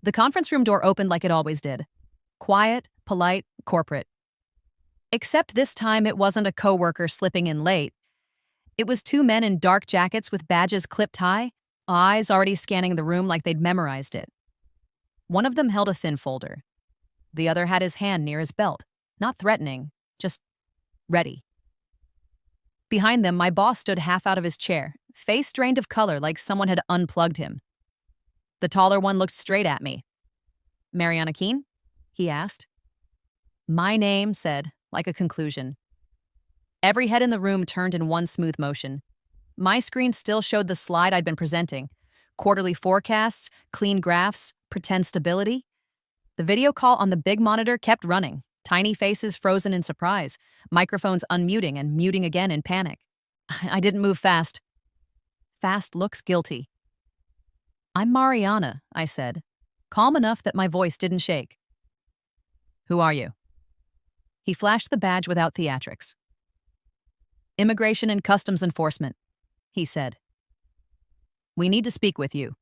The conference room door opened like it always did. Quiet, polite, corporate. Except this time it wasn't a coworker slipping in late. It was two men in dark jackets with badges clipped high, eyes already scanning the room like they'd memorized it. One of them held a thin folder. The other had his hand near his belt, not threatening, just ready. Behind them, my boss stood half out of his chair, face drained of color like someone had unplugged him. The taller one looked straight at me. "Mariana Keene?" he asked. My name said, like a conclusion. Every head in the room turned in one smooth motion. My screen still showed the slide I'd been presenting. Quarterly forecasts, clean graphs, pretend stability. The video call on the big monitor kept running, tiny faces frozen in surprise, microphones unmuting and muting again in panic. I didn't move fast. Fast looks guilty. "I'm Mariana," I said, calm enough that my voice didn't shake. "Who are you?" He flashed the badge without theatrics. "Immigration and Customs Enforcement," he said. "We need to speak with you."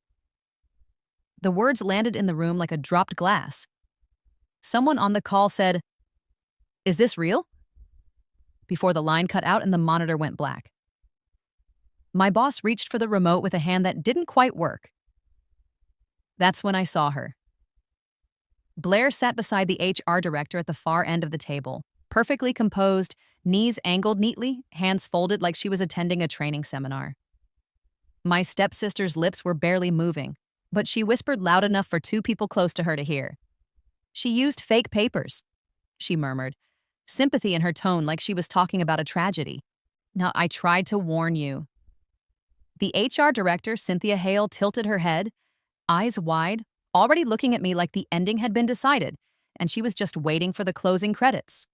The words landed in the room like a dropped glass. Someone on the call said, "Is this real?" before the line cut out and the monitor went black. My boss reached for the remote with a hand that didn't quite work. That's when I saw her. Blair sat beside the HR director at the far end of the table, perfectly composed, knees angled neatly, hands folded like she was attending a training seminar. My stepsister's lips were barely moving, but she whispered loud enough for two people close to her to hear. "She used fake papers," she murmured, sympathy in her tone like she was talking about a tragedy. "Now, I tried to warn you." The HR director, Cynthia Hale, tilted her head, eyes wide, already looking at me like the ending had been decided, and she was just waiting for the closing credits.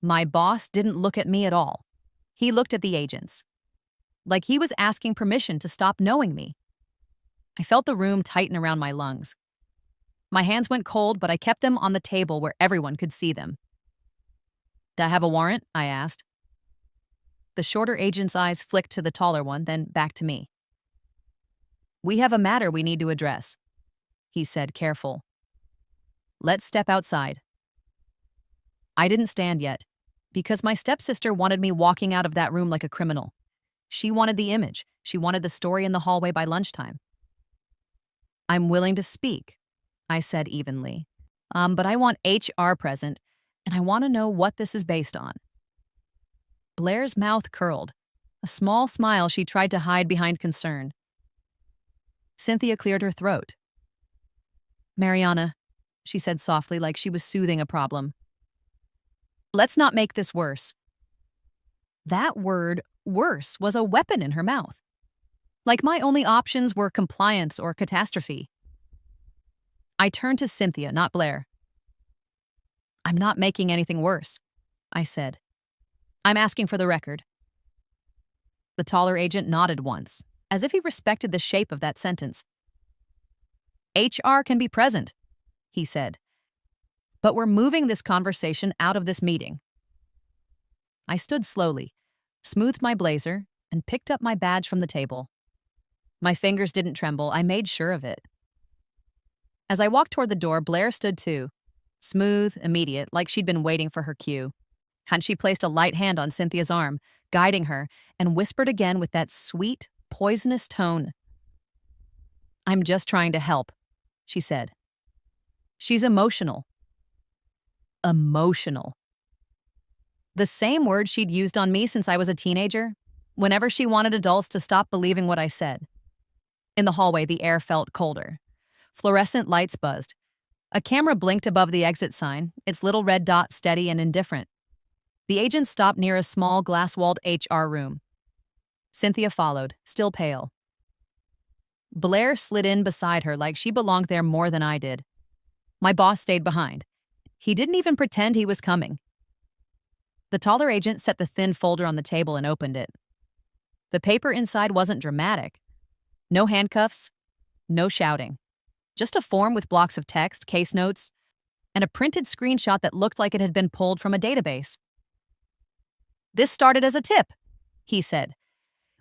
My boss didn't look at me at all. He looked at the agents, like he was asking permission to stop knowing me. I felt the room tighten around my lungs. My hands went cold, but I kept them on the table where everyone could see them. "Do I have a warrant?" I asked. The shorter agent's eyes flicked to the taller one, then back to me. "We have a matter we need to address," he said, careful. "Let's step outside." I didn't stand yet, because my stepsister wanted me walking out of that room like a criminal. She wanted the image. She wanted the story in the hallway by lunchtime. "I'm willing to speak," I said evenly. But I want HR present, and I want to know what this is based on." Blair's mouth curled, a small smile she tried to hide behind concern. Cynthia cleared her throat. "Mariana," she said softly like she was soothing a problem. "Let's not make this worse." That word, worse, was a weapon in her mouth. Like my only options were compliance or catastrophe. I turned to Cynthia, not Blair. "I'm not making anything worse," I said. "I'm asking for the record." The taller agent nodded once, as if he respected the shape of that sentence. "HR can be present," he said. "But we're moving this conversation out of this meeting." I stood slowly, smoothed my blazer, and picked up my badge from the table. My fingers didn't tremble. I made sure of it. As I walked toward the door, Blair stood too, smooth, immediate, like she'd been waiting for her cue. And she placed a light hand on Cynthia's arm, guiding her, and whispered again with that sweet, poisonous tone. "I'm just trying to help," she said. "She's emotional." Emotional. The same word she'd used on me since I was a teenager, whenever she wanted adults to stop believing what I said. In the hallway, the air felt colder. Fluorescent lights buzzed. A camera blinked above the exit sign, its little red dot steady and indifferent. The agent stopped near a small glass-walled HR room. Cynthia followed, still pale. Blair slid in beside her like she belonged there more than I did. My boss stayed behind. He didn't even pretend he was coming. The taller agent set the thin folder on the table and opened it. The paper inside wasn't dramatic. No handcuffs, no shouting. Just a form with blocks of text, case notes, and a printed screenshot that looked like it had been pulled from a database. "This started as a tip," he said.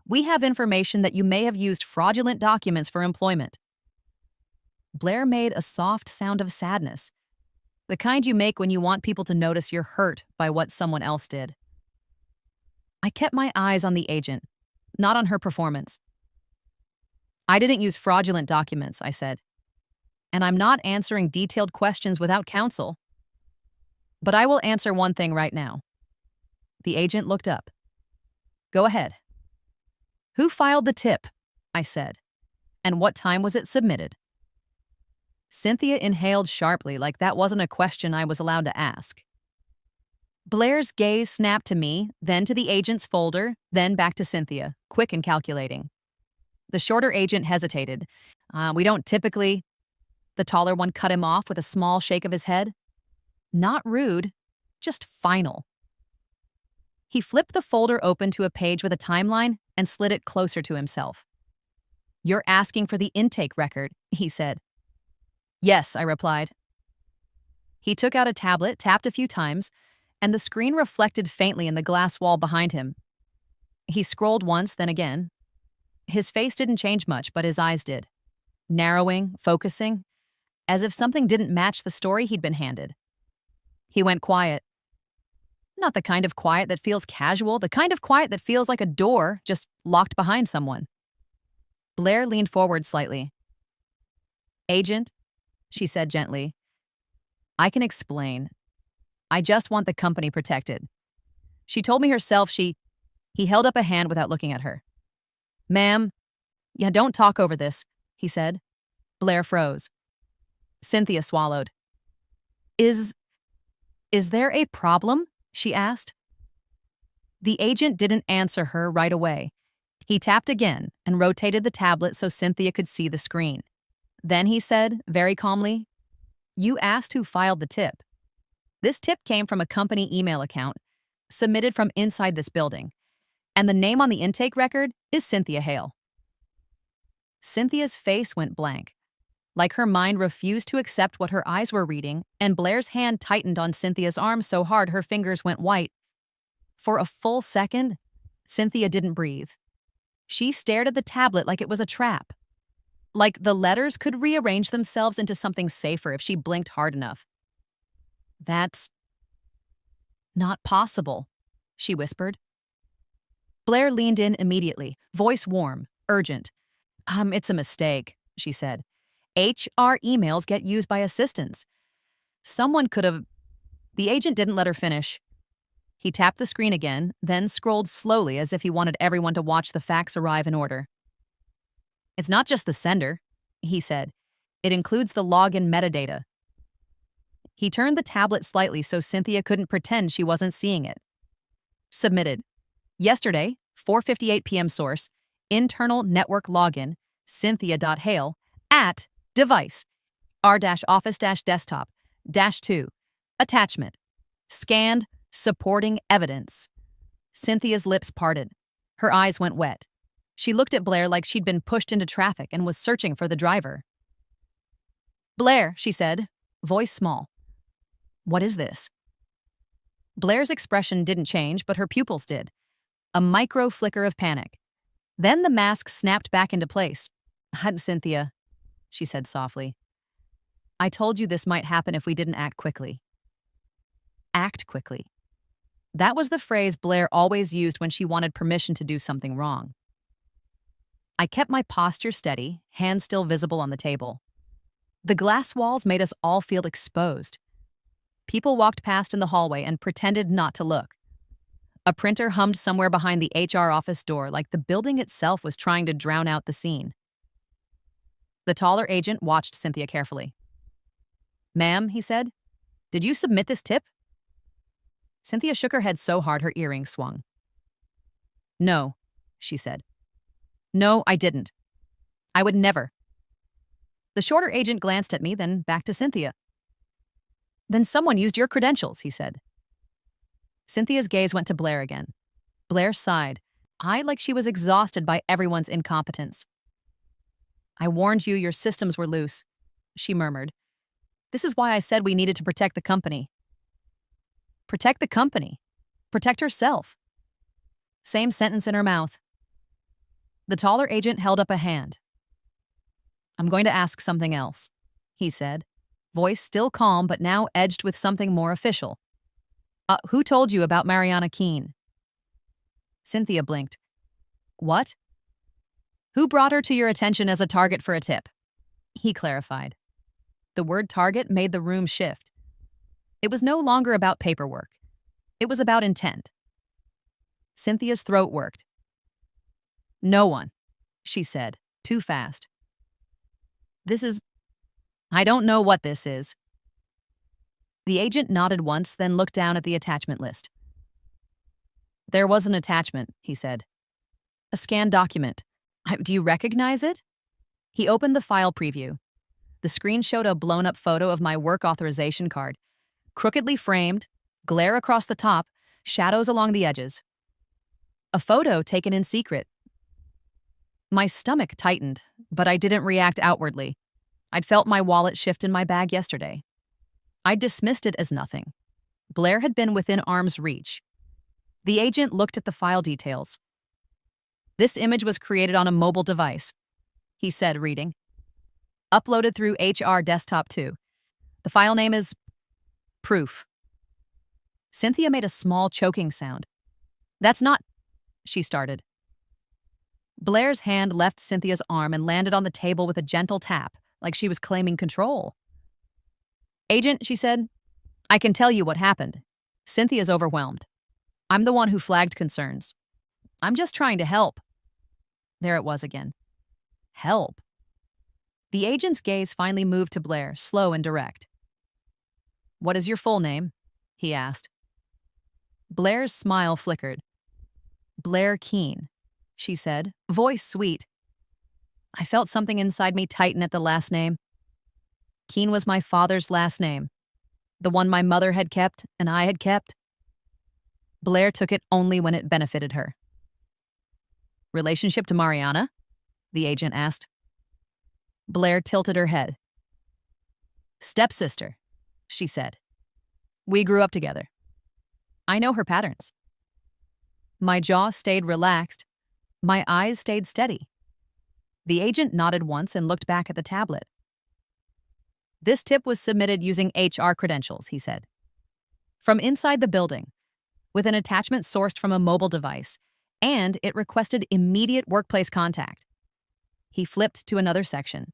"We have information that you may have used fraudulent documents for employment." Blair made a soft sound of sadness, the kind you make when you want people to notice you're hurt by what someone else did. I kept my eyes on the agent, not on her performance. I didn't use fraudulent documents, I said, and I'm not answering detailed questions without counsel. But I will answer one thing right now. The agent looked up. Go ahead. Who filed the tip? I said. And what time was it submitted? Cynthia inhaled sharply, like that wasn't a question I was allowed to ask. Blair's gaze snapped to me, then to the agent's folder, then back to Cynthia, quick and calculating. The shorter agent hesitated. We don't typically... The taller one cut him off with a small shake of his head. Not rude, just final. He flipped the folder open to a page with a timeline and slid it closer to himself. You're asking for the intake record, he said. Yes, I replied. He took out a tablet, tapped a few times, and the screen reflected faintly in the glass wall behind him. He scrolled once, then again. His face didn't change much, but his eyes did. Narrowing, focusing, as if something didn't match the story he'd been handed. He went quiet. Not the kind of quiet that feels casual, the kind of quiet that feels like a door just locked behind someone. Blair leaned forward slightly. Agent, she said gently, I can explain. I just want the company protected. She told me herself He held up a hand without looking at her. Ma'am, yeah, don't talk over this, he said. Blair froze. Cynthia swallowed. Is there a problem? She asked. The agent didn't answer her right away. He tapped again and rotated the tablet so Cynthia could see the screen. Then he said, very calmly, You asked who filed the tip. This tip came from a company email account, submitted from inside this building, and the name on the intake record is Cynthia Hale. Cynthia's face went blank, like her mind refused to accept what her eyes were reading, and Blair's hand tightened on Cynthia's arm so hard her fingers went white. For a full second, Cynthia didn't breathe. She stared at the tablet like it was a trap. Like the letters could rearrange themselves into something safer if she blinked hard enough. That's not possible, she whispered. Blair leaned in immediately, voice warm, urgent. It's a mistake, she said. HR emails get used by assistants. Someone could have... The agent didn't let her finish. He tapped the screen again, then scrolled slowly as if he wanted everyone to watch the facts arrive in order. It's not just the sender, he said. It includes the login metadata. He turned the tablet slightly so Cynthia couldn't pretend she wasn't seeing it. Submitted. Yesterday, 4:58 p.m. source, internal network login, cynthia.hale, at device, r-office-desktop, -2, attachment, scanned, supporting evidence. Cynthia's lips parted. Her eyes went wet. She looked at Blair like she'd been pushed into traffic and was searching for the driver. Blair, she said, voice small. What is this? Blair's expression didn't change, but her pupils did. A micro flicker of panic. Then the mask snapped back into place. Cynthia, she said softly. I told you this might happen if we didn't act quickly. Act quickly. That was the phrase Blair always used when she wanted permission to do something wrong. I kept my posture steady, hands still visible on the table. The glass walls made us all feel exposed. People walked past in the hallway and pretended not to look. A printer hummed somewhere behind the HR office door like the building itself was trying to drown out the scene. The taller agent watched Cynthia carefully. Ma'am, he said, did you submit this tip? Cynthia shook her head so hard her earrings swung. No, she said. No, I didn't. I would never. The shorter agent glanced at me, then back to Cynthia. Then someone used your credentials, he said. Cynthia's gaze went to Blair again. Blair sighed, eyed like she was exhausted by everyone's incompetence. I warned you your systems were loose, she murmured. This is why I said we needed to protect the company. Protect the company. Protect herself. Same sentence in her mouth. The taller agent held up a hand. I'm going to ask something else, he said, voice still calm but now edged with something more official. Who told you about Mariana Keene? Cynthia blinked. What? Who brought her to your attention as a target for a tip? He clarified. The word target made the room shift. It was no longer about paperwork. It was about intent. Cynthia's throat worked. No one, she said, too fast. I don't know what this is. The agent nodded once, then looked down at the attachment list. There was an attachment, he said. A scanned document. Do you recognize it? He opened the file preview. The screen showed a blown-up photo of my work authorization card. Crookedly framed, glare across the top, shadows along the edges. A photo taken in secret. My stomach tightened, but I didn't react outwardly. I'd felt my wallet shift in my bag yesterday. I dismissed it as nothing. Blair had been within arm's reach. The agent looked at the file details. This image was created on a mobile device, he said, reading. Uploaded through HR Desktop 2. The file name is Proof. Cynthia made a small choking sound. That's not, she started. Blair's hand left Cynthia's arm and landed on the table with a gentle tap, like she was claiming control. Agent, she said, I can tell you what happened. Cynthia's overwhelmed. I'm the one who flagged concerns. I'm just trying to help. There it was again. Help. The agent's gaze finally moved to Blair, slow and direct. What is your full name? He asked. Blair's smile flickered. Blair Keene, she said, voice sweet. I felt something inside me tighten at the last name. Keene was my father's last name, the one my mother had kept and I had kept. Blair took it only when it benefited her. Relationship to Mariana? The agent asked. Blair tilted her head. Stepsister, she said. We grew up together. I know her patterns. My jaw stayed relaxed. My eyes stayed steady. The agent nodded once and looked back at the tablet. This tip was submitted using HR credentials, he said. From inside the building, with an attachment sourced from a mobile device, and it requested immediate workplace contact. He flipped to another section.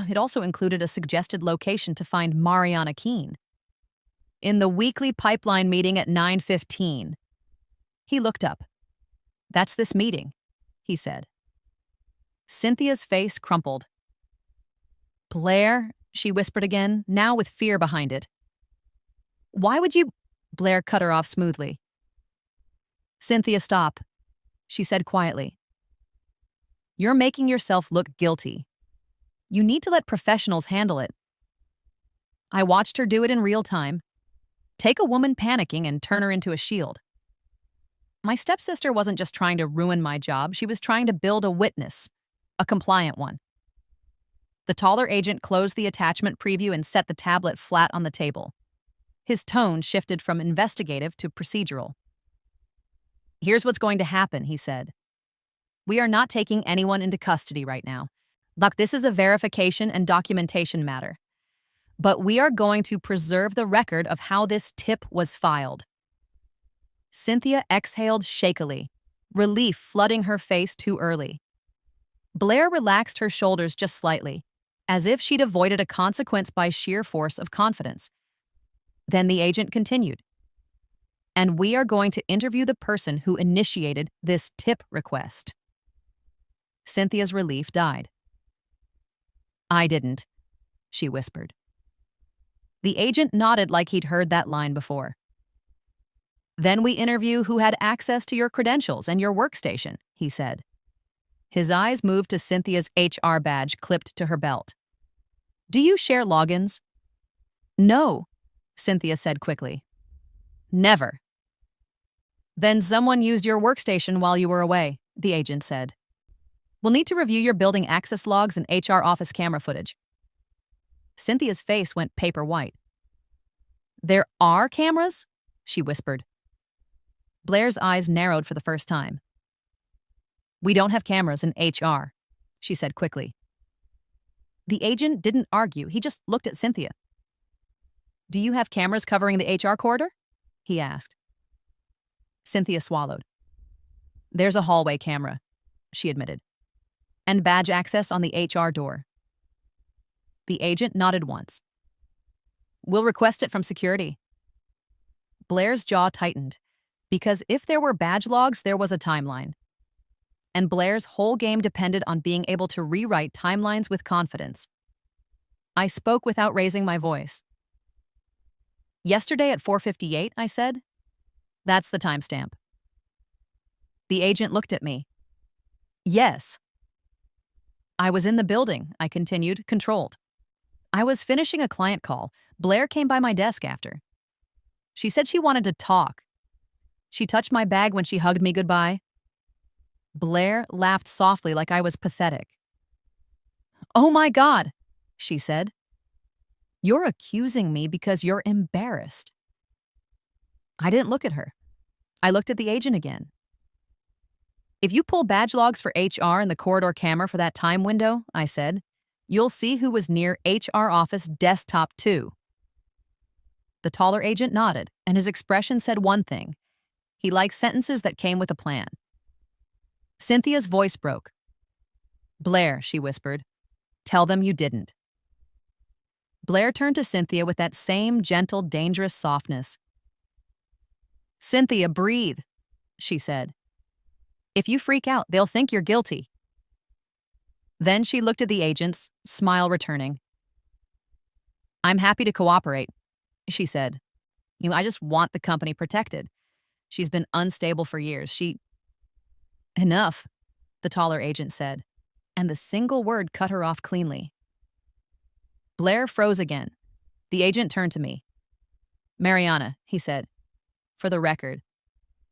It also included a suggested location to find Mariana Keene. In the weekly pipeline meeting at 9:15. He looked up. That's this meeting, he said. Cynthia's face crumpled. Blair, she whispered again, now with fear behind it. Why would you? Blair cut her off smoothly. Cynthia, stop, she said quietly. You're making yourself look guilty. You need to let professionals handle it. I watched her do it in real time. Take a woman panicking and turn her into a shield. My stepsister wasn't just trying to ruin my job, she was trying to build a witness, a compliant one. The taller agent closed the attachment preview and set the tablet flat on the table. His tone shifted from investigative to procedural. Here's what's going to happen, he said. We are not taking anyone into custody right now. Look, this is a verification and documentation matter. But we are going to preserve the record of how this tip was filed. Cynthia exhaled shakily, relief flooding her face too early. Blair relaxed her shoulders just slightly, as if she'd avoided a consequence by sheer force of confidence. Then the agent continued. And we are going to interview the person who initiated this tip request. Cynthia's relief died. I didn't, she whispered. The agent nodded like he'd heard that line before. Then we interview who had access to your credentials and your workstation, he said. His eyes moved to Cynthia's HR badge clipped to her belt. Do you share logins? No, Cynthia said quickly. Never. Then someone used your workstation while you were away, the agent said. We'll need to review your building access logs and HR office camera footage. Cynthia's face went paper white. There are cameras? She whispered. Blair's eyes narrowed for the first time. We don't have cameras in HR, she said quickly. The agent didn't argue, he just looked at Cynthia. "Do you have cameras covering the HR corridor?" he asked. Cynthia swallowed. "There's a hallway camera," she admitted, "and badge access on the HR door." The agent nodded once. "We'll request it from security." Blair's jaw tightened, because if there were badge logs, there was a timeline. And Blair's whole game depended on being able to rewrite timelines with confidence. I spoke without raising my voice. "Yesterday at 4:58, I said. "That's the timestamp." The agent looked at me. "Yes." "I was in the building," I continued, controlled. "I was finishing a client call. Blair came by my desk after. She said she wanted to talk. She touched my bag when she hugged me goodbye." Blair laughed softly like I was pathetic. "Oh my God," she said. "You're accusing me because you're embarrassed." I didn't look at her. I looked at the agent again. "If you pull badge logs for HR in the corridor camera for that time window," I said, "you'll see who was near HR office desktop 2. The taller agent nodded, and his expression said one thing. He liked sentences that came with a plan. Cynthia's voice broke. "Blair," she whispered, "tell them you didn't." Blair turned to Cynthia with that same gentle, dangerous softness. "Cynthia, breathe," she said. "If you freak out, they'll think you're guilty." Then she looked at the agents, smile returning. "I'm happy to cooperate," she said. I just want the company protected. She's been unstable for years. Enough," the taller agent said, and the single word cut her off cleanly. Blair froze again. The agent turned to me. "Mariana," he said, "for the record,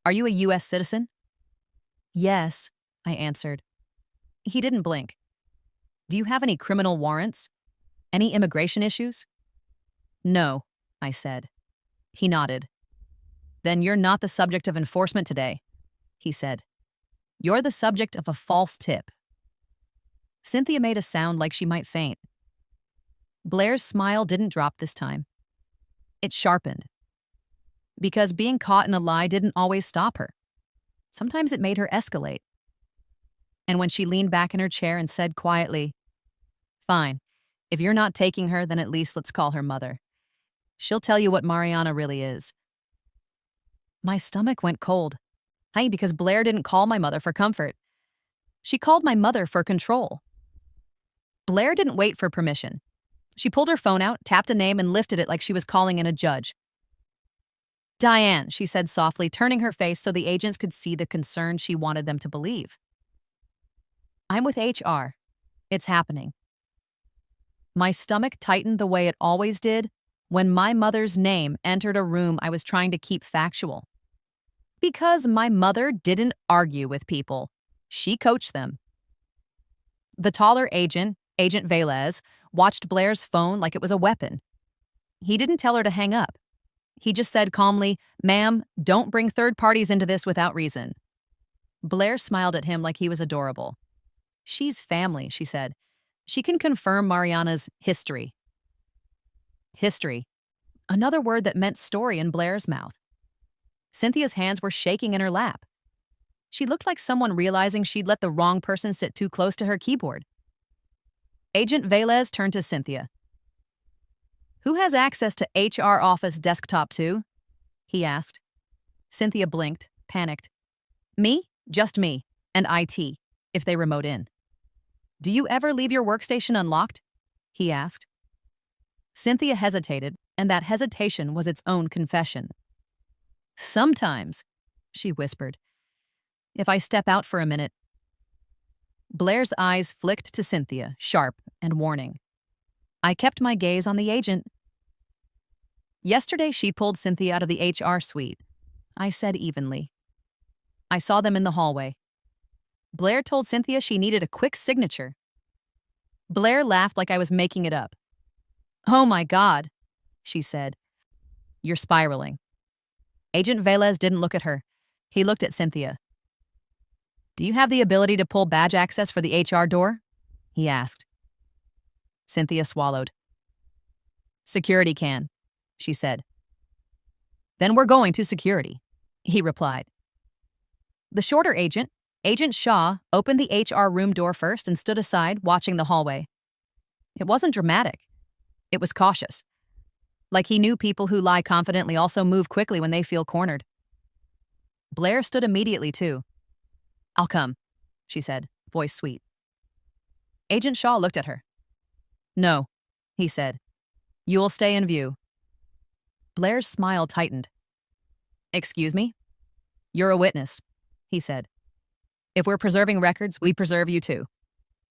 are you a U.S. citizen?" "Yes," I answered. He didn't blink. "Do you have any criminal warrants? Any immigration issues?" "No," I said. He nodded. "Then you're not the subject of enforcement today," he said. "You're the subject of a false tip." Cynthia made a sound like she might faint. Blair's smile didn't drop this time. It sharpened. Because being caught in a lie didn't always stop her. Sometimes it made her escalate. And when she leaned back in her chair and said quietly, "Fine, if you're not taking her, then at least let's call her mother. She'll tell you what Mariana really is." My stomach went cold. Because Blair didn't call my mother for comfort. She called my mother for control. Blair didn't wait for permission. She pulled her phone out, tapped a name, and lifted it like she was calling in a judge. "Diane," she said softly, turning her face so the agents could see the concern she wanted them to believe. "I'm with HR. It's happening." My stomach tightened the way it always did when my mother's name entered a room I was trying to keep factual. Because my mother didn't argue with people. She coached them. The taller agent, Agent Velez, watched Blair's phone like it was a weapon. He didn't tell her to hang up. He just said calmly, "Ma'am, don't bring third parties into this without reason." Blair smiled at him like he was adorable. "She's family," she said. "She can confirm Mariana's history." History. Another word that meant story in Blair's mouth. Cynthia's hands were shaking in her lap. She looked like someone realizing she'd let the wrong person sit too close to her keyboard. Agent Velez turned to Cynthia. "Who has access to HR office desktop 2? He asked. Cynthia blinked, panicked. "Me? Just me. And IT, if they remote in." "Do you ever leave your workstation unlocked?" he asked. Cynthia hesitated, and that hesitation was its own confession. "Sometimes," she whispered. "If I step out for a minute." Blair's eyes flicked to Cynthia, sharp and warning. I kept my gaze on the agent. "Yesterday she pulled Cynthia out of the HR suite," I said evenly. "I saw them in the hallway. Blair told Cynthia she needed a quick signature." Blair laughed like I was making it up. "Oh my God," she said. "You're spiraling." Agent Velez didn't look at her. He looked at Cynthia. "Do you have the ability to pull badge access for the HR door?" he asked. Cynthia swallowed. Security can, she said. Then we're going to security, he replied. The shorter agent, Agent Shaw, opened the HR room door first and stood aside, watching the hallway. It wasn't dramatic. It was cautious. Like he knew people who lie confidently also move quickly when they feel cornered. Blair stood immediately, too. I'll come, she said, voice sweet. Agent Shaw looked at her. No, he said. You'll stay in view. Blair's smile tightened. Excuse me? You're a witness, he said. If we're preserving records, we preserve you too.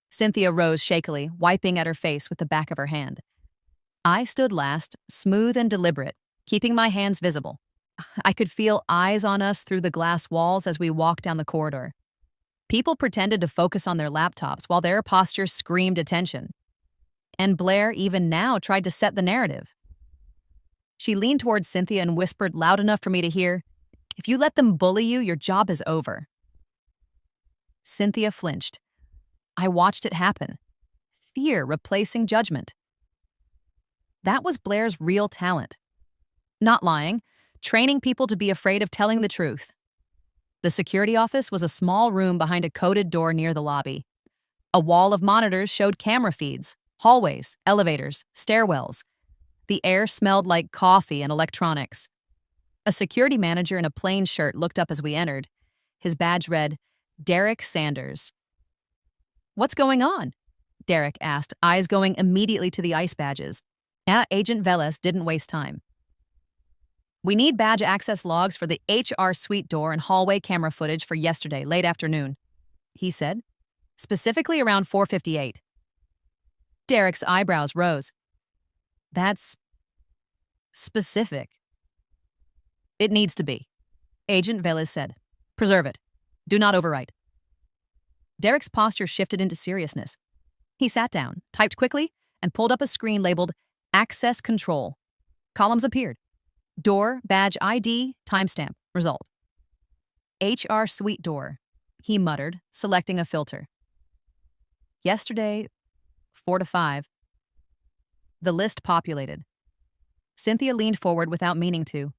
Cynthia rose shakily, wiping at her face with the back of her hand. I stood last, smooth and deliberate, keeping my hands visible. I could feel eyes on us through the glass walls as we walked down the corridor. People pretended to focus on their laptops while their postures screamed attention. And Blair, even now, tried to set the narrative. She leaned towards Cynthia and whispered loud enough for me to hear, "If you let them bully you, your job is over." Cynthia flinched. I watched it happen. Fear replacing judgment. That was Blair's real talent. Not lying, training people to be afraid of telling the truth. The security office was a small room behind a coded door near the lobby. A wall of monitors showed camera feeds, hallways, elevators, stairwells. The air smelled like coffee and electronics. A security manager in a plain shirt looked up as we entered. His badge read, Derek Sanders. What's going on? Derek asked, eyes going immediately to the ICE badges. Agent Velez didn't waste time. We need badge access logs for the HR suite door and hallway camera footage for yesterday, late afternoon, he said, specifically around 4:58. Derek's eyebrows rose. That's specific. It needs to be, Agent Velez said. Preserve it. Do not overwrite. Derek's posture shifted into seriousness. He sat down, typed quickly, and pulled up a screen labeled Access Control. Columns appeared. Door, badge ID, timestamp, result. HR suite door, he muttered, selecting a filter. Yesterday, 4 to 5. The list populated. Cynthia leaned forward without meaning to.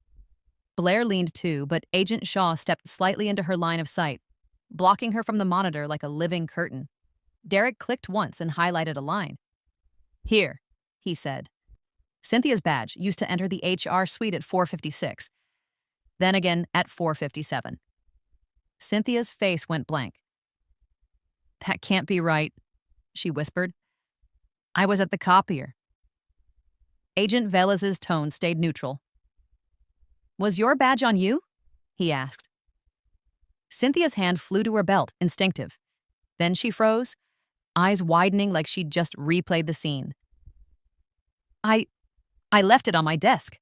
Blair leaned too, but Agent Shaw stepped slightly into her line of sight, blocking her from the monitor like a living curtain. Derek clicked once and highlighted a line. Here, he said. Cynthia's badge used to enter the HR suite at 4:56, then again at 4:57. Cynthia's face went blank. That can't be right, she whispered. I was at the copier. Agent Velez's tone stayed neutral. Was your badge on you? He asked. Cynthia's hand flew to her belt, instinctive. Then she froze, eyes widening like she'd just replayed the scene. I left it on my desk,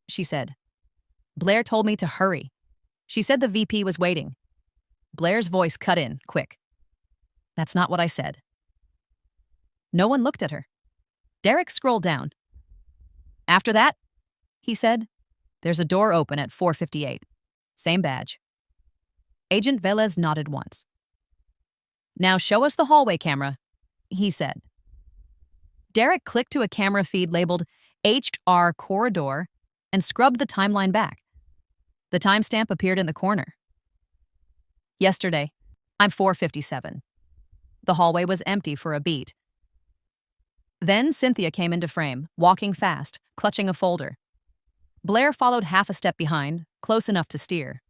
she said. Blair told me to hurry. She said the VP was waiting. Blair's voice cut in, quick. That's not what I said. No one looked at her. Derek scrolled down. After that, he said, there's a door open at 4:58. Same badge. Agent Velez nodded once. Now show us the hallway camera, he said. Derek clicked to a camera feed labeled HR Corridor and scrubbed the timeline back. The timestamp appeared in the corner. Yesterday, I'm 4:57. The hallway was empty for a beat. Then Cynthia came into frame, walking fast, clutching a folder. Blair followed half a step behind, close enough to steer.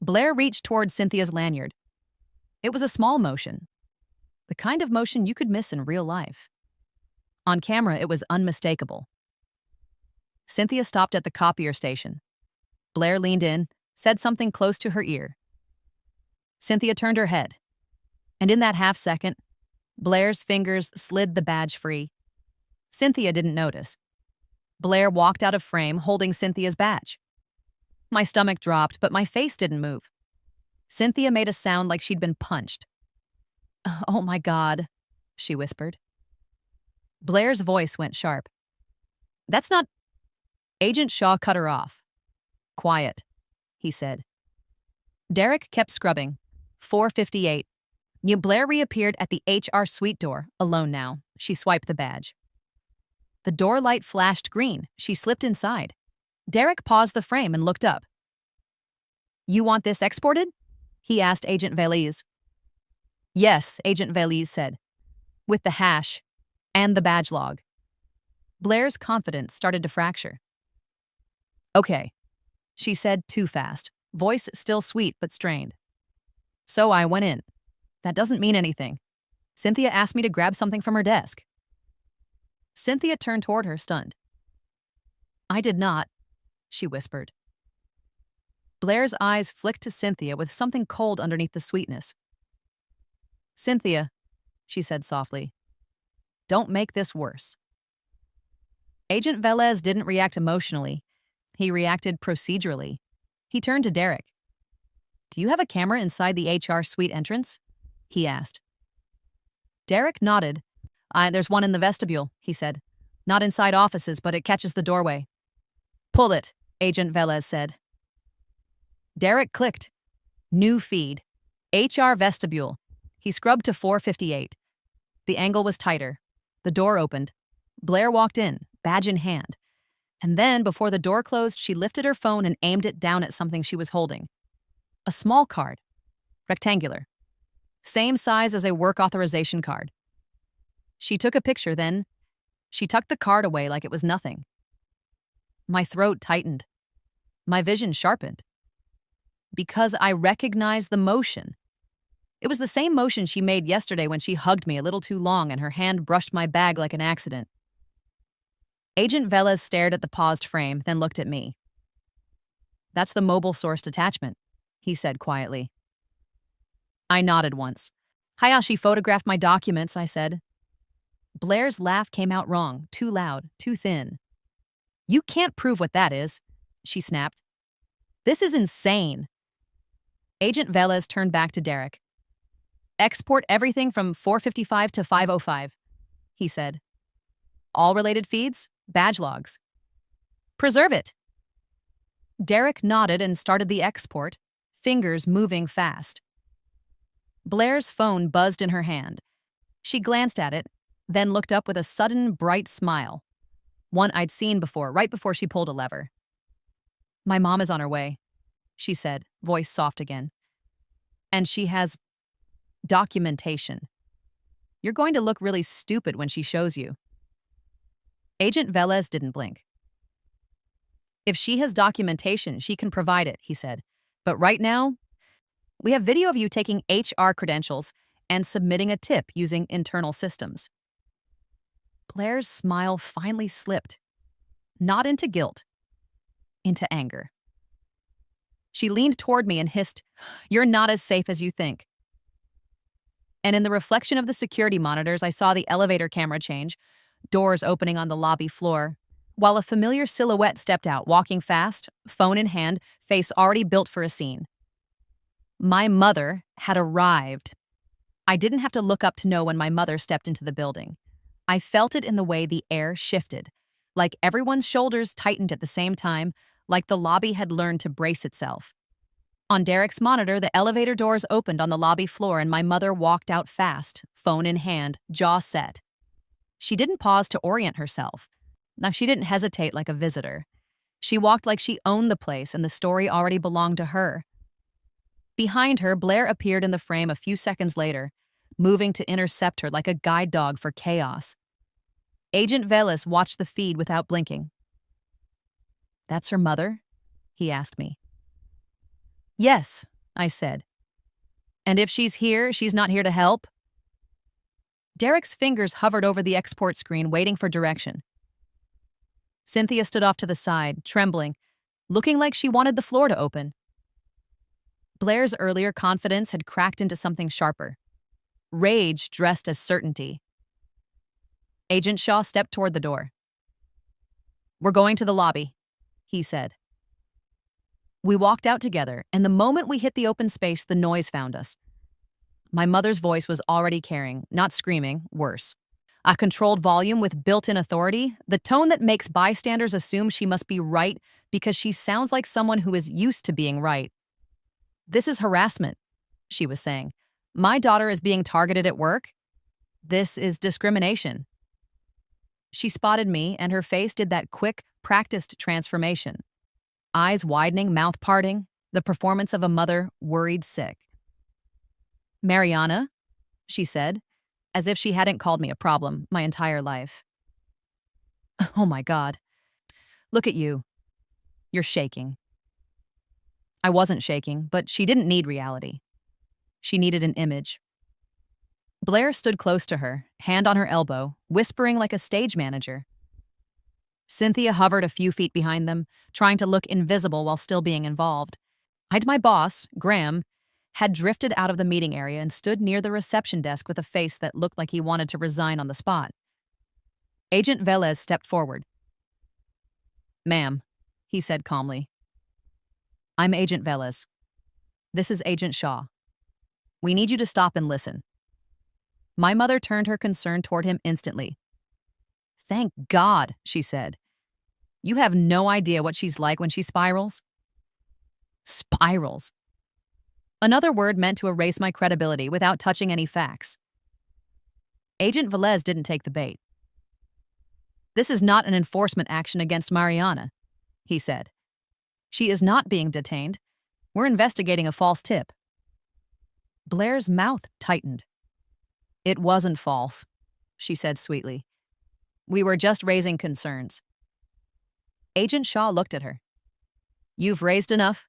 Blair reached toward Cynthia's lanyard. It was a small motion, the kind of motion you could miss in real life. On camera, it was unmistakable. Cynthia stopped at the copier station. Blair leaned in, said something close to her ear. Cynthia turned her head, and in that half second, Blair's fingers slid the badge free. Cynthia didn't notice. Blair walked out of frame holding Cynthia's badge. My stomach dropped, but my face didn't move. Cynthia made a sound like she'd been punched. Oh my God, she whispered. Blair's voice went sharp. That's not... Agent Shaw cut her off. Quiet, he said. Derek kept scrubbing. 4:58. Blair reappeared at the HR suite door, alone now. She swiped the badge. The door light flashed green. She slipped inside. Derek paused the frame and looked up. "You want this exported?" he asked Agent Veliz. "Yes," Agent Veliz said, "with the hash and the badge log." Blair's confidence started to fracture. "Okay," she said too fast, voice still sweet but strained. "So I went in. That doesn't mean anything. Cynthia asked me to grab something from her desk." Cynthia turned toward her, stunned. "I did not," she whispered. Blair's eyes flicked to Cynthia with something cold underneath the sweetness. "Cynthia," she said softly, "don't make this worse." Agent Velez didn't react emotionally. He reacted procedurally. He turned to Derek. "Do you have a camera inside the HR suite entrance?" he asked. Derek nodded. There's one in the vestibule," he said. "Not inside offices, but it catches the doorway." "Pull it," Agent Velez said. Derek clicked. New feed. HR vestibule. He scrubbed to 458. The angle was tighter. The door opened. Blair walked in, badge in hand. And then, before the door closed, she lifted her phone and aimed it down at something she was holding. A small card. Rectangular. Same size as a work authorization card. She took a picture, then she tucked the card away like it was nothing. My throat tightened. My vision sharpened. Because I recognized the motion. It was the same motion she made yesterday when she hugged me a little too long and her hand brushed my bag like an accident. Agent Velez stared at the paused frame, then looked at me. "That's the mobile source detachment," he said quietly. I nodded once. "Hayashi photographed my documents," I said. Blair's laugh came out wrong, too loud, too thin. "You can't prove what that is," she snapped. "This is insane." Agent Velez turned back to Derek. "Export everything from 455 to 505, he said. "All related feeds, badge logs. Preserve it." Derek nodded and started the export, fingers moving fast. Blair's phone buzzed in her hand. She glanced at it, then looked up with a sudden, bright smile. One I'd seen before, right before she pulled a lever. "My mom is on her way," she said, voice soft again. "And she has documentation. You're going to look really stupid when she shows you." Agent Velez didn't blink. "If she has documentation, she can provide it," he said. "But right now, we have video of you taking HR credentials and submitting a tip using internal systems." Blair's smile finally slipped. Not into guilt, into anger. She leaned toward me and hissed, "You're not as safe as you think." And in the reflection of the security monitors, I saw the elevator camera change, doors opening on the lobby floor, while a familiar silhouette stepped out, walking fast, phone in hand, face already built for a scene. My mother had arrived. I didn't have to look up to know when my mother stepped into the building. I felt it in the way the air shifted, like everyone's shoulders tightened at the same time, like the lobby had learned to brace itself. On Derek's monitor, the elevator doors opened on the lobby floor and my mother walked out fast, phone in hand, jaw set. She didn't pause to orient herself. Now, she didn't hesitate like a visitor. She walked like she owned the place and the story already belonged to her. Behind her, Blair appeared in the frame a few seconds later, moving to intercept her like a guide dog for chaos. Agent Velez watched the feed without blinking. "That's her mother?" he asked me. "Yes," I said. "And if she's here, she's not here to help?" Derek's fingers hovered over the export screen, waiting for direction. Cynthia stood off to the side, trembling, looking like she wanted the floor to open. Blair's earlier confidence had cracked into something sharper. Rage dressed as certainty. Agent Shaw stepped toward the door. "We're going to the lobby," he said. We walked out together, and the moment we hit the open space, the noise found us. My mother's voice was already carrying, not screaming, worse. A controlled volume with built-in authority, the tone that makes bystanders assume she must be right because she sounds like someone who is used to being right. "This is harassment," she was saying. My daughter is being targeted at work? This is discrimination. She spotted me, and her face did that quick, practiced transformation. Eyes widening, mouth parting, the performance of a mother worried sick. Mariana, she said, as if she hadn't called me a problem my entire life. Oh my God. Look at you. You're shaking. I wasn't shaking, but she didn't need reality. She needed an image. Blair stood close to her, hand on her elbow, whispering like a stage manager. Cynthia hovered a few feet behind them, trying to look invisible while still being involved. My boss, Graham, had drifted out of the meeting area and stood near the reception desk with a face that looked like he wanted to resign on the spot. Agent Velez stepped forward. "Ma'am," he said calmly. "I'm Agent Velez. This is Agent Shaw. We need you to stop and listen." My mother turned her concern toward him instantly. "Thank God," she said. "You have no idea what she's like when she spirals." Spirals. Another word meant to erase my credibility without touching any facts. Agent Velez didn't take the bait. "This is not an enforcement action against Mariana," he said. "She is not being detained. We're investigating a false tip." Blair's mouth tightened. "It wasn't false," she said sweetly. "We were just raising concerns." Agent Shaw looked at her. "You've raised enough,"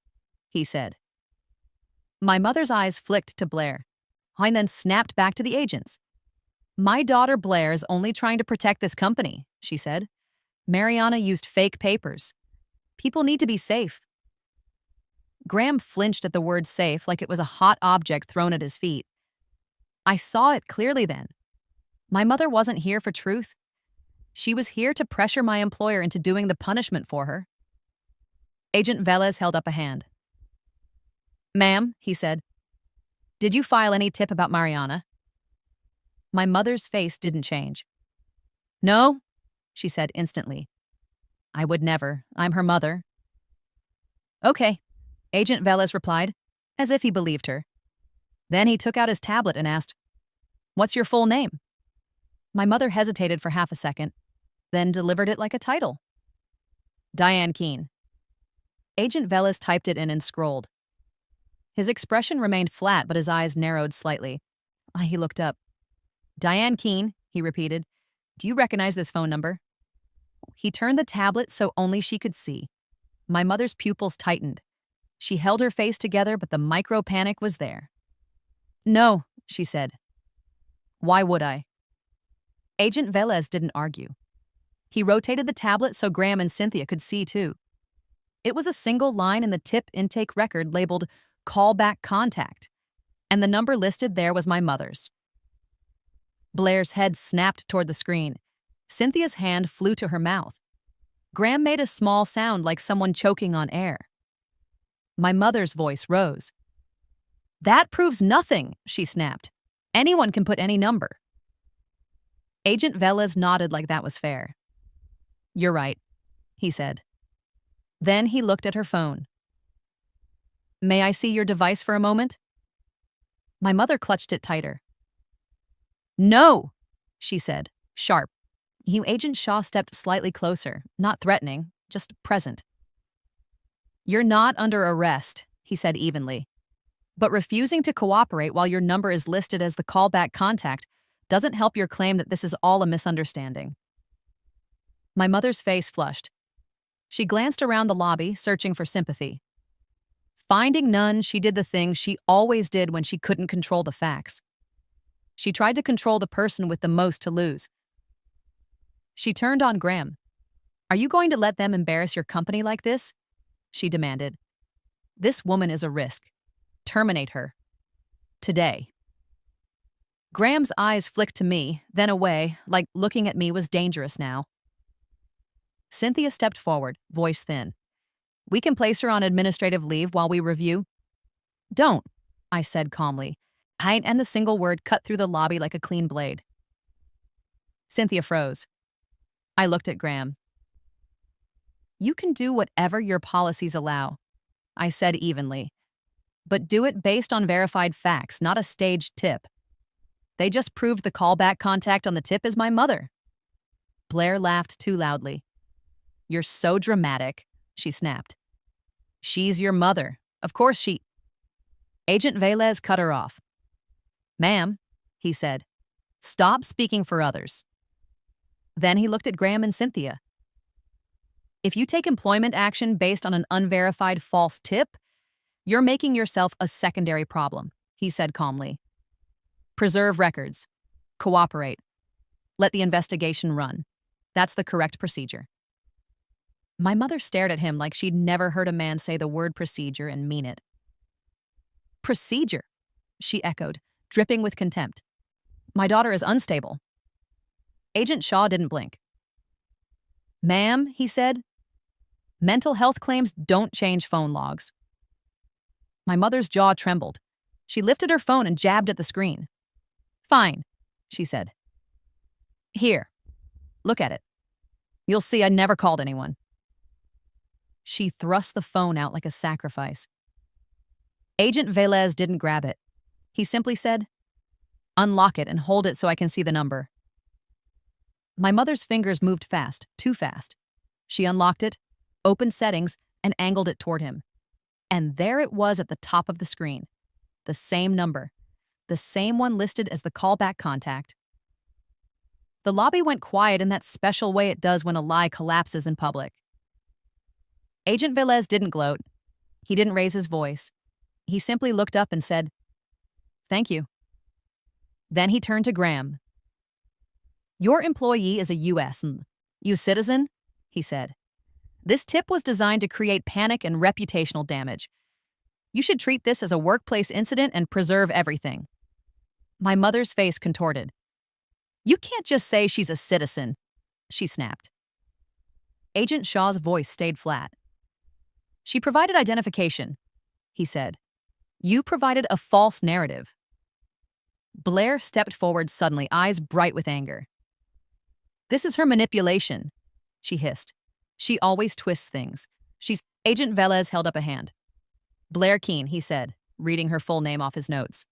he said. My mother's eyes flicked to Blair, and then snapped back to the agents. "My daughter Blair is only trying to protect this company," she said. "Mariana used fake papers. People need to be safe." Graham flinched at the word safe like it was a hot object thrown at his feet. I saw it clearly then. My mother wasn't here for truth. She was here to pressure my employer into doing the punishment for her. Agent Velez held up a hand. "Ma'am," he said, "did you file any tip about Mariana?" My mother's face didn't change. "No," she said instantly. "I would never. I'm her mother." "Okay," Agent Velez replied, as if he believed her. Then he took out his tablet and asked, "What's your full name?" My mother hesitated for half a second, then delivered it like a title. "Diane Keene." Agent Velez typed it in and scrolled. His expression remained flat, but his eyes narrowed slightly. He looked up. "Diane Keene," he repeated. "Do you recognize this phone number?" He turned the tablet so only she could see. My mother's pupils tightened. She held her face together, but the micro-panic was there. "No," she said. "Why would I?" Agent Velez didn't argue. He rotated the tablet so Graham and Cynthia could see too. It was a single line in the tip intake record labeled "Callback Contact," and the number listed there was my mother's. Blair's head snapped toward the screen. Cynthia's hand flew to her mouth. Graham made a small sound like someone choking on air. My mother's voice rose. "That proves nothing," she snapped. "Anyone can put any number." Agent Velez nodded like that was fair. "You're right," he said. Then he looked at her phone. "May I see your device for a moment?" My mother clutched it tighter. "No," she said, sharp. Agent Shaw stepped slightly closer, not threatening, just present. "You're not under arrest," he said evenly. "But refusing to cooperate while your number is listed as the callback contact doesn't help your claim that this is all a misunderstanding." My mother's face flushed. She glanced around the lobby, searching for sympathy. Finding none, she did the thing she always did when she couldn't control the facts. She tried to control the person with the most to lose. She turned on Graham. "Are you going to let them embarrass your company like this?" she demanded. "This woman is a risk. Terminate her. Today." Graham's eyes flicked to me, then away, like looking at me was dangerous now. Cynthia stepped forward, voice thin. "We can place her on administrative leave while we review." "Don't," I said calmly, and the single word cut through the lobby like a clean blade. Cynthia froze. I looked at Graham. "You can do whatever your policies allow," I said evenly. But do it based on verified facts, not a staged tip. They just proved the callback contact on the tip is my mother. Blair laughed too loudly. You're so dramatic, she snapped. She's your mother. Of course she... Agent Velez cut her off. Ma'am, he said, stop speaking for others. Then he looked at Graham and Cynthia. If you take employment action based on an unverified false tip, you're making yourself a secondary problem, he said calmly. Preserve records. Cooperate. Let the investigation run. That's the correct procedure. My mother stared at him like she'd never heard a man say the word procedure and mean it. Procedure, she echoed, dripping with contempt. My daughter is unstable. Agent Shaw didn't blink. Ma'am, he said, mental health claims don't change phone logs. My mother's jaw trembled. She lifted her phone and jabbed at the screen. Fine, she said. Here, look at it. You'll see I never called anyone. She thrust the phone out like a sacrifice. Agent Velez didn't grab it. He simply said, unlock it and hold it so I can see the number. My mother's fingers moved fast, too fast. She unlocked it, opened settings, and angled it toward him. And there it was at the top of the screen. The same number. The same one listed as the callback contact. The lobby went quiet in that special way it does when a lie collapses in public. Agent Velez didn't gloat. He didn't raise his voice. He simply looked up and said, thank you. Then he turned to Graham. Your employee is a U.S. citizen, he said. This tip was designed to create panic and reputational damage. You should treat this as a workplace incident and preserve everything. My mother's face contorted. You can't just say she's a citizen, she snapped. Agent Shaw's voice stayed flat. She provided identification, he said. You provided a false narrative. Blair stepped forward suddenly, eyes bright with anger. This is her manipulation, she hissed. She always twists things. Agent Velez held up a hand. Blair Keene, he said, reading her full name off his notes.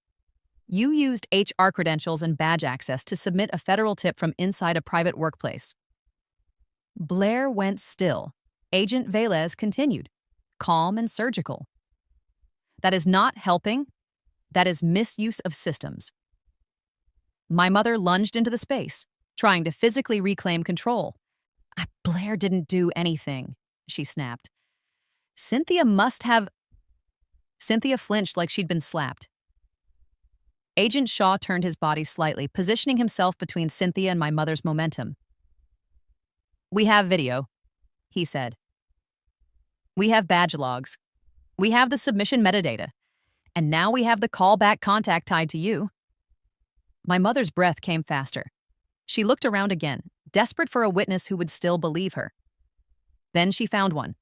You used HR credentials and badge access to submit a federal tip from inside a private workplace. Blair went still. Agent Velez continued, calm and surgical. That is not helping. That is misuse of systems. My mother lunged into the space, trying to physically reclaim control. Blair didn't do anything, she snapped. Cynthia flinched like she'd been slapped. Agent Shaw turned his body slightly, positioning himself between Cynthia and my mother's momentum. We have video, he said. We have badge logs. We have the submission metadata. And now we have the callback contact tied to you. My mother's breath came faster. She looked around again, desperate for a witness who would still believe her. Then she found one.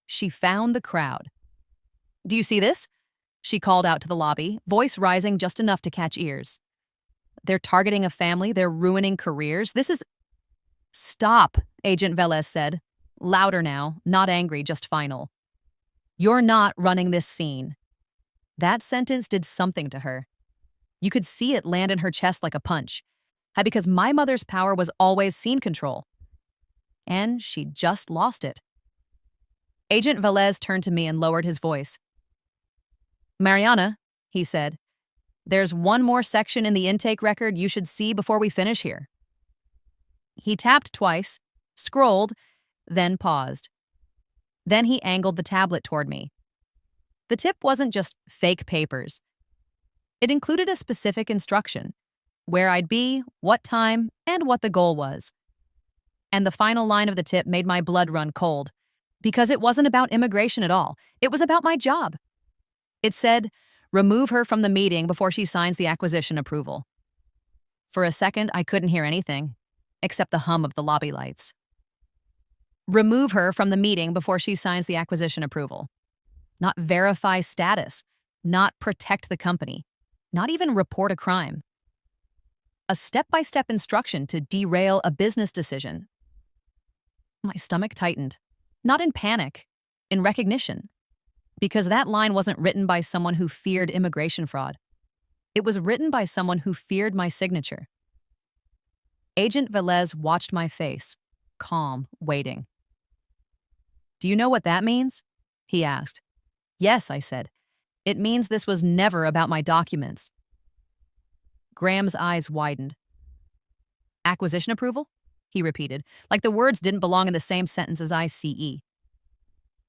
She found the crowd. Do you see this? She called out to the lobby, voice rising just enough to catch ears. They're targeting a family. They're ruining careers. This is... Stop, Agent Velez said. Louder now, not angry, just final. You're not running this scene. That sentence did something to her. You could see it land in her chest like a punch. Because my mother's power was always scene control. And she just lost it. Agent Velez turned to me and lowered his voice. Mariana, he said, there's one more section in the intake record you should see before we finish here. He tapped twice, scrolled, then paused. Then he angled the tablet toward me. The tip wasn't just fake papers. It included a specific instruction, where I'd be, what time, and what the goal was. And the final line of the tip made my blood run cold, because it wasn't about immigration at all. It was about my job. It said, remove her from the meeting before she signs the acquisition approval. For a second, I couldn't hear anything, except the hum of the lobby lights. Remove her from the meeting before she signs the acquisition approval. Not verify status, not protect the company, not even report a crime. A step-by-step instruction to derail a business decision. My stomach tightened, not in panic, in recognition. Because that line wasn't written by someone who feared immigration fraud. It was written by someone who feared my signature. Agent Velez watched my face, calm, waiting. "Do you know what that means?" he asked. "Yes," I said. "It means this was never about my documents." Graham's eyes widened. "Acquisition approval?" he repeated, like the words didn't belong in the same sentence as ICE.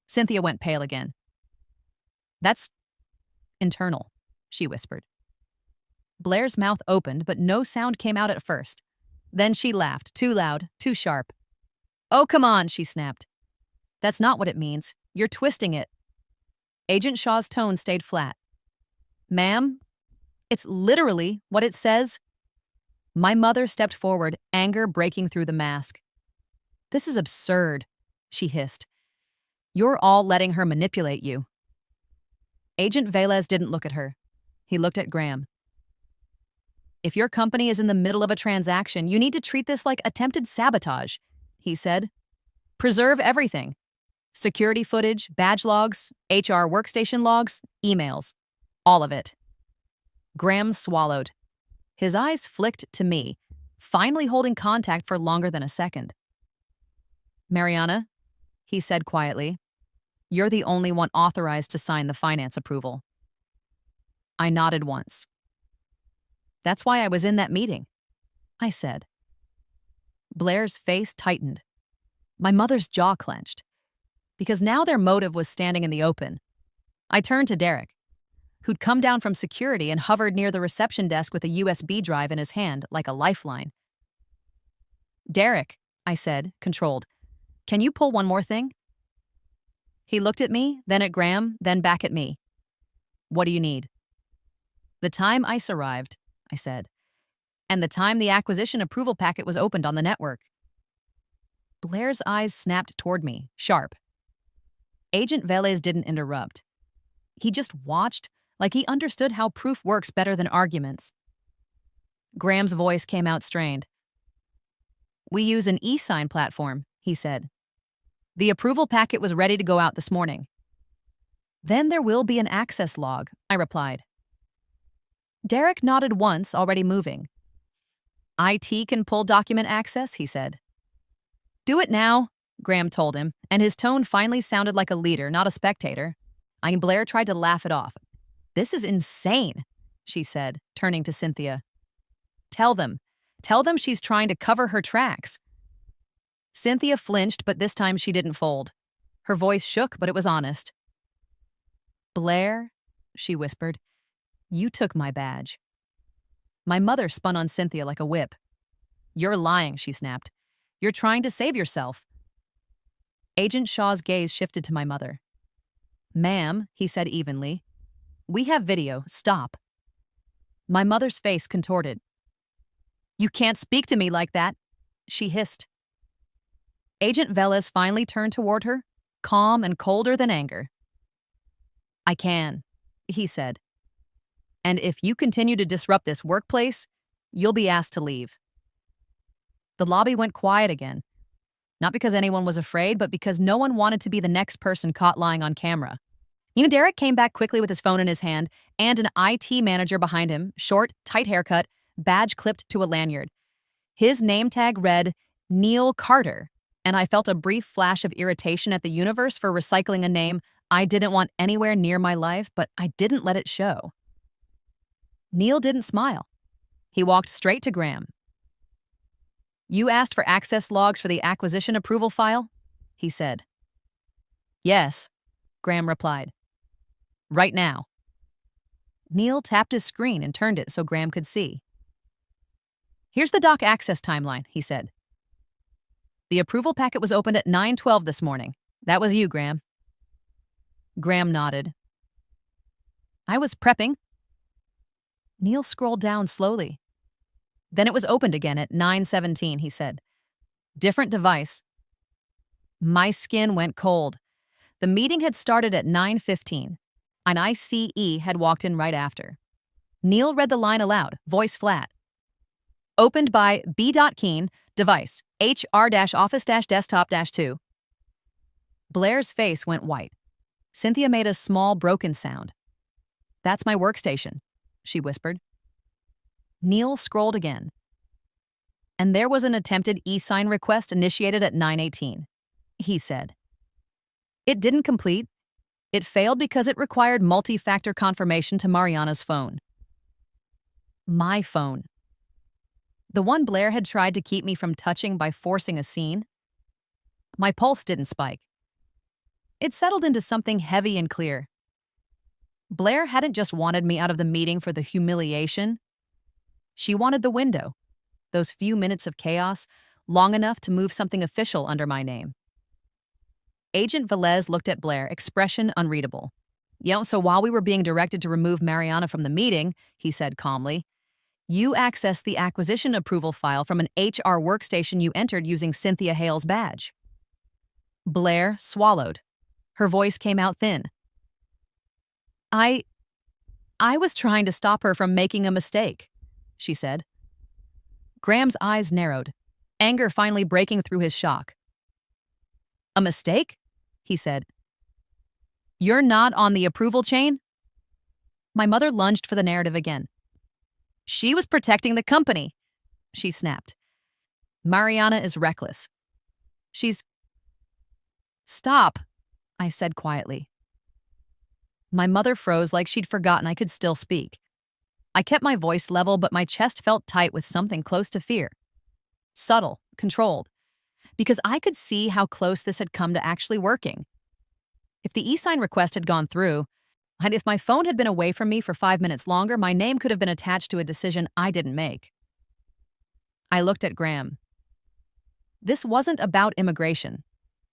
Cynthia went pale again. "That's internal," she whispered. Blair's mouth opened, but no sound came out at first. Then she laughed, too loud, too sharp. "Oh, come on," she snapped. "That's not what it means. You're twisting it." Agent Shaw's tone stayed flat. "Ma'am, it's literally what it says." My mother stepped forward, anger breaking through the mask. "This is absurd," she hissed. "You're all letting her manipulate you." Agent Velez didn't look at her. He looked at Graham. "If your company is in the middle of a transaction, you need to treat this like attempted sabotage," he said. "Preserve everything. Security footage, badge logs, HR workstation logs, emails. All of it." Graham swallowed. His eyes flicked to me, finally holding contact for longer than a second. "Mariana," he said quietly, "you're the only one authorized to sign the finance approval." I nodded once. "That's why I was in that meeting," I said. Blair's face tightened. My mother's jaw clenched. Because now their motive was standing in the open. I turned to Derek, who'd come down from security and hovered near the reception desk with a USB drive in his hand like a lifeline. "Derek," I said, controlled, "can you pull one more thing?" He looked at me, then at Graham, then back at me. "What do you need?" "The time ICE arrived," I said, "and the time the acquisition approval packet was opened on the network." Blair's eyes snapped toward me, sharp. Agent Velez didn't interrupt. He just watched, like he understood how proof works better than arguments. Graham's voice came out strained. "We use an e-sign platform," he said. "The approval packet was ready to go out this morning." "Then there will be an access log," I replied. Derek nodded once, already moving. "IT can pull document access," he said. "Do it now," Graham told him, and his tone finally sounded like a leader, not a spectator. Blair tried to laugh it off. "This is insane," she said, turning to Cynthia. Tell them she's trying to cover her tracks." Cynthia flinched, but this time she didn't fold. Her voice shook, but it was honest. "Blair," she whispered, "you took my badge." My mother spun on Cynthia like a whip. "You're lying," she snapped. "You're trying to save yourself." Agent Shaw's gaze shifted to my mother. "Ma'am," he said evenly, "we have video. Stop." My mother's face contorted. "You can't speak to me like that," she hissed. Agent Velez finally turned toward her, calm and colder than anger. "I can," he said. "And if you continue to disrupt this workplace, you'll be asked to leave." The lobby went quiet again. Not because anyone was afraid, but because no one wanted to be the next person caught lying on camera. Derek came back quickly with his phone in his hand and an IT manager behind him, short, tight haircut, badge clipped to a lanyard. His name tag read, Neil Carter, and I felt a brief flash of irritation at the universe for recycling a name I didn't want anywhere near my life, but I didn't let it show. Neil didn't smile. He walked straight to Graham. "You asked for access logs for the acquisition approval file?" he said. "Yes," Graham replied. "Right now." Neil tapped his screen and turned it so Graham could see. "Here's the doc access timeline," he said. "The approval packet was opened at 9:12 this morning. That was you, Graham." Graham nodded. "I was prepping." Neil scrolled down slowly. "Then it was opened again at 9:17, he said. "Different device." My skin went cold. The meeting had started at 9:15, and ICE had walked in right after. Neil read the line aloud, voice flat. "Opened by B. Keen, device, HR-office-desktop-2. Blair's face went white. Cynthia made a small, broken sound. "That's my workstation," she whispered. Neil scrolled again. "And there was an attempted e-sign request initiated at 9:18, he said. "It didn't complete. It failed because it required multi-factor confirmation to Mariana's phone." My phone. The one Blair had tried to keep me from touching by forcing a scene. My pulse didn't spike. It settled into something heavy and clear. Blair hadn't just wanted me out of the meeting for the humiliation. She wanted the window, those few minutes of chaos, long enough to move something official under my name. Agent Velez looked at Blair, expression unreadable. "Yeah, so while we were being directed to remove Mariana from the meeting," he said calmly, "you accessed the acquisition approval file from an HR workstation you entered using Cynthia Hale's badge." Blair swallowed. Her voice came out thin. I was trying to stop her from making a mistake," she said. Graham's eyes narrowed, anger finally breaking through his shock. "A mistake?" he said. "You're not on the approval chain?" My mother lunged for the narrative again. "She was protecting the company," she snapped. "Mariana is reckless. She's—" "Stop," I said quietly. My mother froze like she'd forgotten I could still speak. I kept my voice level, but my chest felt tight with something close to fear. Subtle, controlled. Because I could see how close this had come to actually working. If the e-sign request had gone through, and if my phone had been away from me for 5 minutes longer, my name could have been attached to a decision I didn't make. I looked at Graham. "This wasn't about immigration,"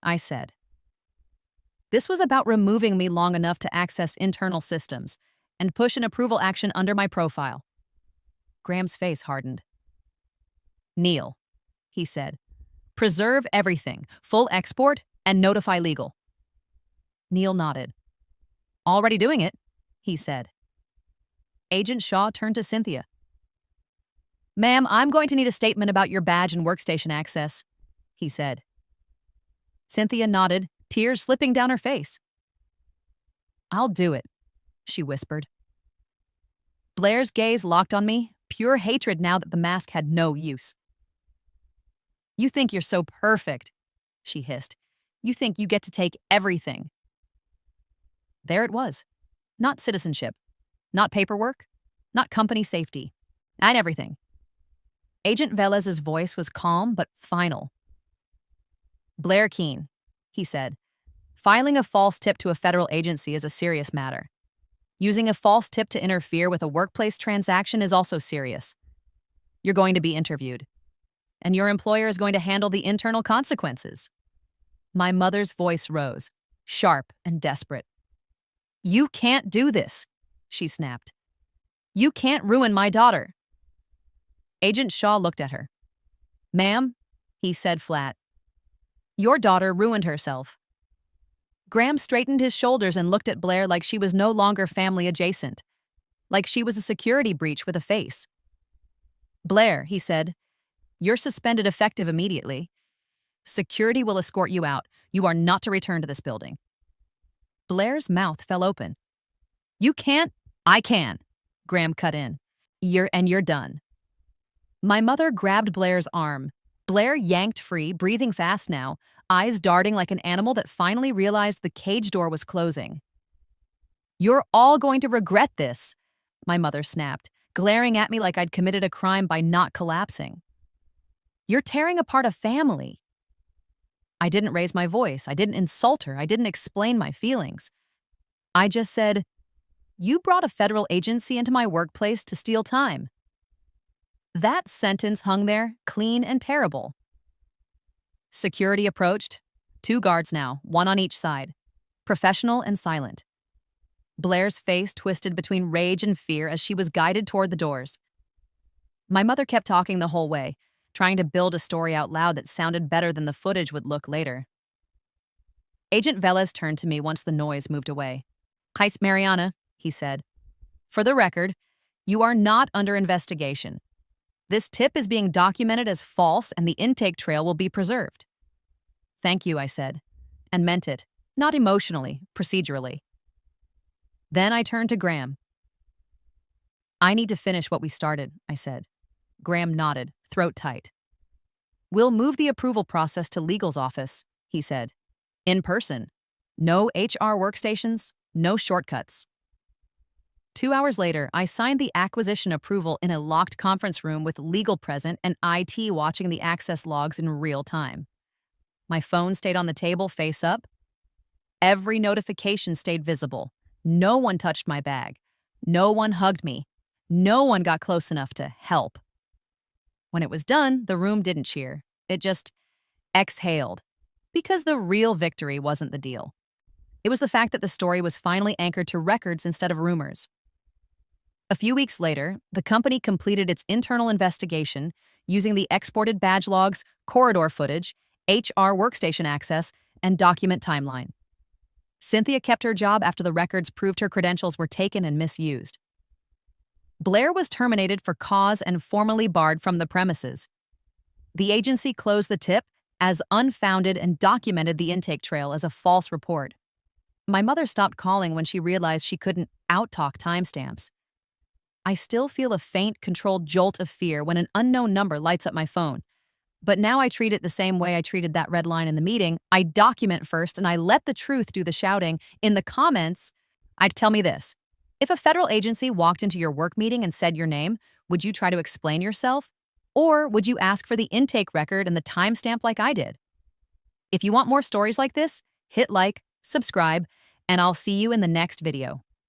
I said. "This was about removing me long enough to access internal systems and push an approval action under my profile." Graham's face hardened. "Neil," he said, "preserve everything, full export, and notify legal." Neil nodded. "Already doing it," he said. Agent Shaw turned to Cynthia. "Ma'am, I'm going to need a statement about your badge and workstation access," he said. Cynthia nodded, tears slipping down her face. "I'll do it," she whispered. Blair's gaze locked on me, pure hatred now that the mask had no use. "You think you're so perfect," she hissed. "You think you get to take everything." There it was. Not citizenship, not paperwork, not company safety, and everything. Agent Velez's voice was calm but final. "Blair Keene," he said, "filing a false tip to a federal agency is a serious matter. Using a false tip to interfere with a workplace transaction is also serious. You're going to be interviewed, and your employer is going to handle the internal consequences." My mother's voice rose, sharp and desperate. "You can't do this," she snapped. "You can't ruin my daughter." Agent Shaw looked at her. "Ma'am," he said flat, "your daughter ruined herself." Graham straightened his shoulders and looked at Blair like she was no longer family adjacent, like she was a security breach with a face. "Blair," he said, "you're suspended effective immediately. Security will escort you out. You are not to return to this building." Blair's mouth fell open. "You can't—" "I can," Graham cut in. You're done." My mother grabbed Blair's arm. Blair yanked free, breathing fast now, eyes darting like an animal that finally realized the cage door was closing. "You're all going to regret this," my mother snapped, glaring at me like I'd committed a crime by not collapsing. "You're tearing apart a family." I didn't raise my voice. I didn't insult her. I didn't explain my feelings. I just said, "You brought a federal agency into my workplace to steal time." That sentence hung there, clean and terrible. Security approached. 2 guards now, 1 on each side. Professional and silent. Blair's face twisted between rage and fear as she was guided toward the doors. My mother kept talking the whole way, trying to build a story out loud that sounded better than the footage would look later. Agent Velez turned to me once the noise moved away. "Heist Mariana," he said. "For the record, you are not under investigation. This tip is being documented as false and the intake trail will be preserved." "Thank you," I said, and meant it. Not emotionally, procedurally. Then I turned to Graham. I need to finish what we started, I said. Graham nodded, throat tight. We'll move the approval process to legal's office, he said. In person. No HR workstations, no shortcuts. 2 hours later, I signed the acquisition approval in a locked conference room with legal present and IT watching the access logs in real time. My phone stayed on the table face up. Every notification stayed visible. No one touched my bag. No one hugged me. No one got close enough to help. When it was done, the room didn't cheer. It just exhaled. Because the real victory wasn't the deal. It was the fact that the story was finally anchored to records instead of rumors. A few weeks later, the company completed its internal investigation using the exported badge logs, corridor footage, HR workstation access, and document timeline. Cynthia kept her job after the records proved her credentials were taken and misused. Blair was terminated for cause and formally barred from the premises. The agency closed the tip as unfounded and documented the intake trail as a false report. My mother stopped calling when she realized she couldn't out-talk timestamps. I still feel a faint, controlled jolt of fear when an unknown number lights up my phone. But now I treat it the same way I treated that red line in the meeting. I document first and I let the truth do the shouting. In the comments, I'd tell me this. If a federal agency walked into your work meeting and said your name, would you try to explain yourself? Or would you ask for the intake record and the timestamp like I did? If you want more stories like this, hit like, subscribe, and I'll see you in the next video.